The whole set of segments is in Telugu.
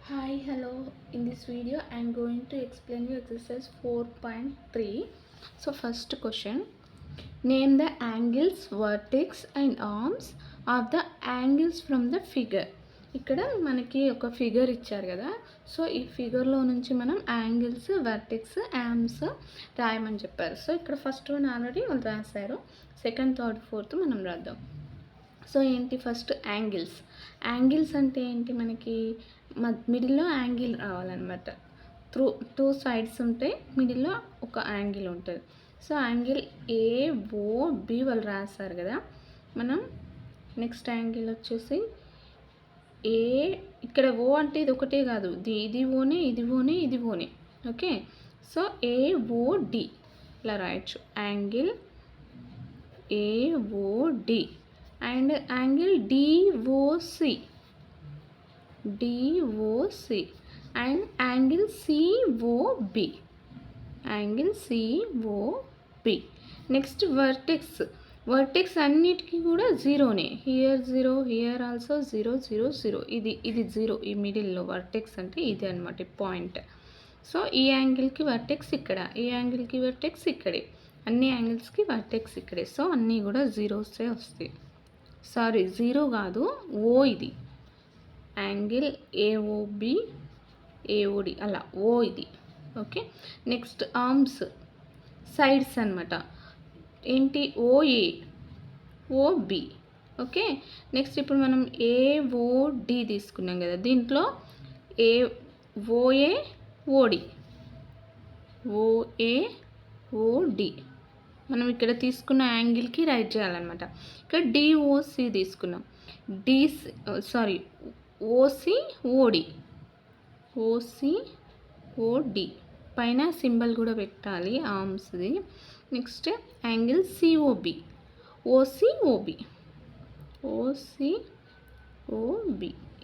Hi, hello. In this video, I am going to explain you exercise 4.3. So, first question: name the angles, vertex, and arms of the angles from the figure. ఇక్కడ మనకి ఒక ఫిగర్ ఇచ్చారు కదా. సో ఈ ఫిగర్లో నుంచి మనం యాంగిల్స్, వర్టెక్స్, ఆర్మ్స్ రాయమని చెప్పారు. సో ఇక్కడ ఫస్ట్ వన్ ఆల్రెడీ వాళ్ళు రాశారు. సెకండ్, థర్డ్, ఫోర్త్ మనం రాద్దాం. సో ఏంటి ఫస్ట్ యాంగిల్స్. యాంగిల్స్ అంటే ఏంటి, మనకి మిడిల్లో యాంగిల్ రావాలన్నమాట. టూ సైడ్స్ ఉంటాయి, మిడిల్లో ఒక యాంగిల్ ఉంటుంది. సో యాంగిల్ ఏఓబి వాళ్ళు రాస్తారు కదా. మనం నెక్స్ట్ యాంగిల్ వచ్చేసి ఏ, ఇక్కడ ఓ అంటే ఇది ఒకటే కాదు, ఇది ఓనే, ఇది ఓనే, ఇది ఓనే. ఓకే, సో ఏఓడి ఇలా రాయొచ్చు, angle AOD. And angle DOC and angle COB, next vertex అన్నిటికీ కూడా జీరోనే. Here zero, here also zero, zero, zero. ఇది జీరో, ఈ మిడిల్లో వర్టెక్స్ అంటే ఇది అనమాట పాయింట్. సో ఈ యాంగిల్కి వర్టెక్స్ ఇక్కడ, ఈ యాంగిల్కి వర్టెక్స్ ఇక్కడే, అన్ని యాంగిల్స్కి వర్టెక్స్ ఇక్కడే. సో అన్నీ కూడా జీరోసే వస్తాయి. సారీ, జీరో కాదు, ఓ. ఇది యాంగిల్ ఏఓబి, ఏఓడి అలా ఓ ఇది. ఓకే, నెక్స్ట్ ఆర్మ్స్, సైడ్స్ అనమాట. ఏంటి, ఓఏ, ఓబి. ఓకే, నెక్స్ట్ ఇప్పుడు మనం ఏఓడి తీసుకున్నాం కదా, దీంట్లో ఓఏ, ఓడి, ఓడి మనం ఇక్కడ తీసుకున్న యాంగిల్కి రైట్ చేయాలన్నమాట. ఇక్కడ డిఓసి తీసుకున్నాం, ఓసిఓడి పైన సింబల్ కూడా పెట్టాలి ఆర్మ్స్ది. నెక్స్ట్ యాంగిల్ సిఓబి, ఓసిఓబి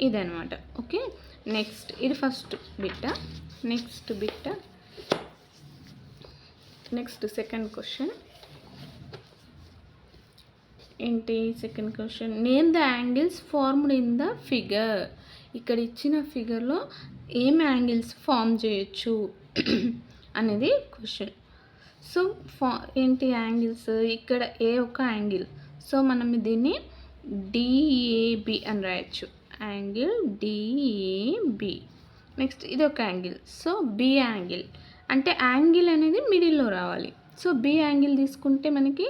ఇదనమాట. ఓకే, నెక్స్ట్ ఇది first bit. Next second question ఏంటి, second question name the angles formed in the figure. ఇక్కడ ఇచ్చిన ఫిగర్లో ఏం యాంగిల్స్ ఫామ్ చేయొచ్చు అనేది క్వశ్చన్. సో ఏంటి యాంగిల్స్, ఇక్కడ ఏ ఒక యాంగిల్, సో మనం దీన్ని డిఏబి అని రాయొచ్చు, యాంగిల్ డిఏబి. నెక్స్ట్ ఇది ఒక యాంగిల్, సో బి యాంగిల్, అంటే యాంగిల్ అనేది మిడిల్లో రావాలి. సో బి యాంగిల్ తీసుకుంటే మనకి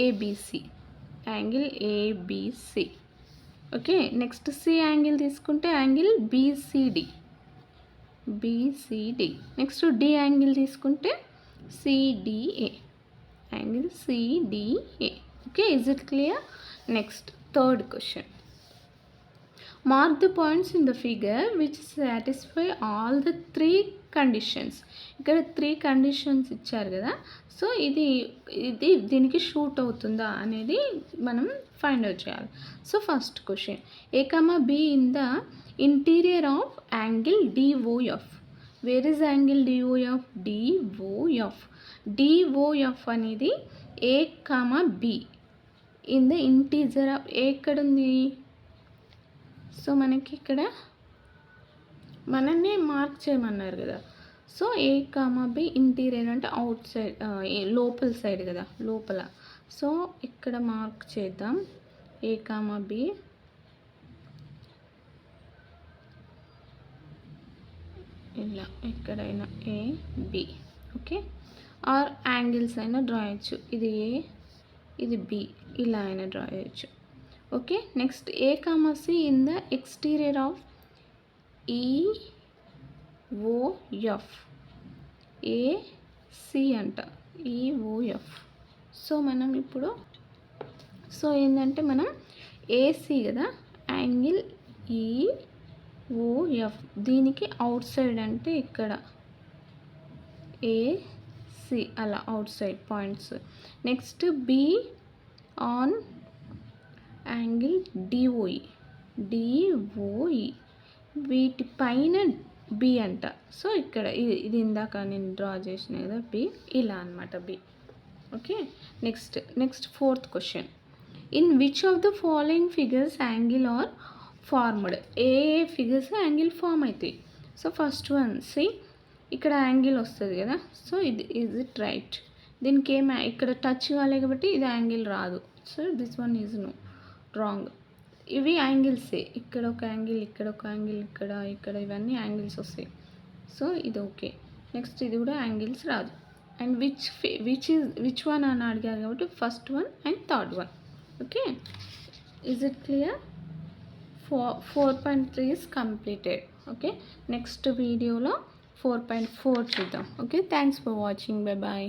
ABC, angle ABC. Okay, next C angle తీసుకుంటే angle BCD. Next D angle తీసుకుంటే CDA, angle CDA. Okay, is it clear? Next third question, mark the points in the figure which satisfy all the 3 conditions. ఇక్కడ 3 కండిషన్స్ ఇచ్చారు కదా. సో ఇది దీనికి షూట్ అవుతుందా అనేది మనం ఫైండ్ అవుట్ చేయాలి. So first question, A comma B in the interior of angle DOF. Where is angle DOF? DOF అనేది A comma B in the interior of, ఎక్కడుంది? సో మనకి ఇక్కడ మనల్ని మార్క్ చేయమన్నారు కదా. So A comma B interior అంటే అవుట్ సైడ్, లోపల సైడ్ కదా, లోపల. సో ఇక్కడ మార్క్ చేద్దాం, ఏ కామా బి. ఇలా ఎక్కడైనా A B. Okay, or angles అయినా డ్రా చేయొచ్చు, ఇది ఏ, ఇది బి, ఇలా అయినా డ్రా చేయొచ్చు. Okay, next A comma C in the exterior of EOF, AC అంట, ఈఓఎఫ్. సో మనం ఇప్పుడు సో ఏంటంటే మనం ఏసి కదా, యాంగిల్ ఈఓఎఫ్, దీనికి అవుట్ సైడ్ అంటే ఇక్కడ ఏసి, అలా out side points. Next be on angle DOE, వీటి పైన బి అంట. సో ఇక్కడ ఇది ఇందాక నేను డ్రా చేసిన కదా బి, ఇలా అనమాట B. Okay, next fourth question, in which of the following figures angle are formed. ఏ ఫిగర్స్ యాంగిల్ ఫామ్ అవుతాయి. సో ఫస్ట్ వన్ సి, ఇక్కడ యాంగిల్ వస్తుంది కదా, సో ఇది ఈజ్ ఇట్ రైట్. దీనికి ఇక్కడ టచ్ కాలే కాబట్టి ఇది యాంగిల్ రాదు. So this one is no, wrong. ఇవి యాంగిల్సే, ఇక్కడ ఒక యాంగిల్, ఇక్కడ ఒక యాంగిల్, ఇక్కడ ఇవన్నీ యాంగిల్స్ వస్తాయి. సో ఇది ఓకే. నెక్స్ట్ ఇది కూడా యాంగిల్స్ రాదు. అండ్ విచ్ వన్ అని అడిగారు కాబట్టి first one and third one. Okay, is it clear? 4.3 is completed. Okay, next వీడియోలో 4.4 చూద్దాం. Okay, thanks for watching. Bye bye.